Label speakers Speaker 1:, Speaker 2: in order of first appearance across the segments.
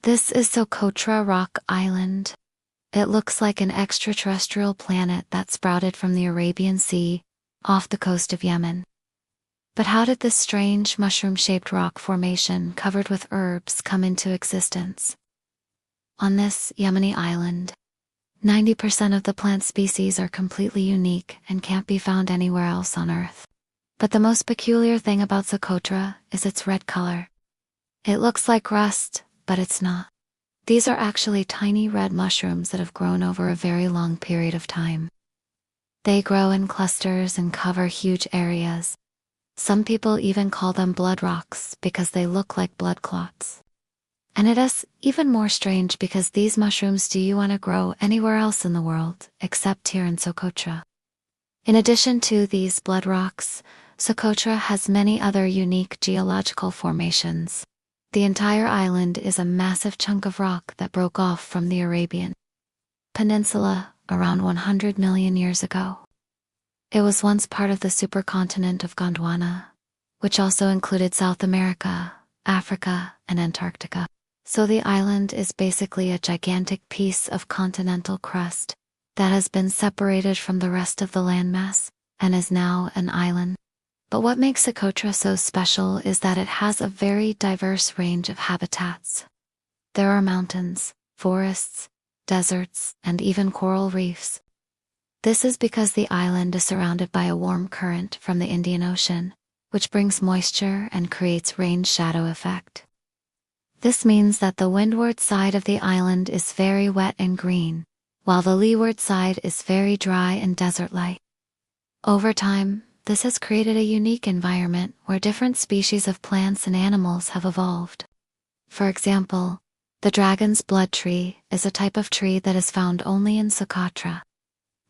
Speaker 1: This is Socotra Rock Island. It looks like an extraterrestrial planet that sprouted from the Arabian Sea, off the coast of Yemen. But how did this strange mushroom-shaped rock formation covered with herbs come into existence? On this Yemeni island, 90% of the plant species are completely unique and can't be found anywhere else on Earth. But the most peculiar thing about Socotra is its red color. It looks like rust, but it's not. These are actually tiny red mushrooms that have grown over a very long period of time. They grow in clusters and cover huge areas. Some people even call them blood rocks because they look like blood clots. And it is even more strange because these mushrooms do want to grow anywhere else in the world, except here in Socotra. In addition to these blood rocks, Socotra has many other unique geological formations. The entire island is a massive chunk of rock that broke off from the Arabian Peninsula around 100 million years ago. It was once part of the supercontinent of Gondwana, which also included South America, Africa, and Antarctica. So the island is basically a gigantic piece of continental crust that has been separated from the rest of the landmass and is now an island. But what makes Socotra so special is that it has a very diverse range of habitats. There are mountains, forests, deserts, and even coral reefs. This is because the island is surrounded by a warm current from the Indian Ocean, which brings moisture and creates rain shadow effect. This means that the windward side of the island is very wet and green, while the leeward side is very dry and desert-like. Over time, this has created a unique environment where different species of plants and animals have evolved. For example, the dragon's blood tree is a type of tree that is found only in Socotra.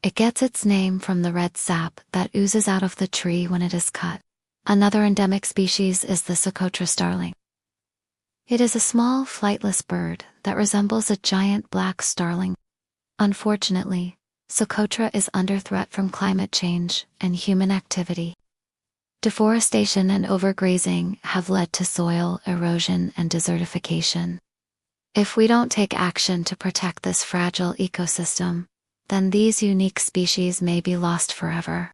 Speaker 1: It gets its name from the red sap that oozes out of the tree when it is cut. Another endemic species is the Socotra starling. It is a small, flightless bird that resembles a giant black starling. Unfortunately, Socotra is under threat from climate change and human activity. Deforestation and overgrazing have led to soil erosion and desertification. If we don't take action to protect this fragile ecosystem, then these unique species may be lost forever.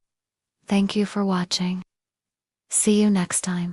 Speaker 1: Thank you for watching. See you next time.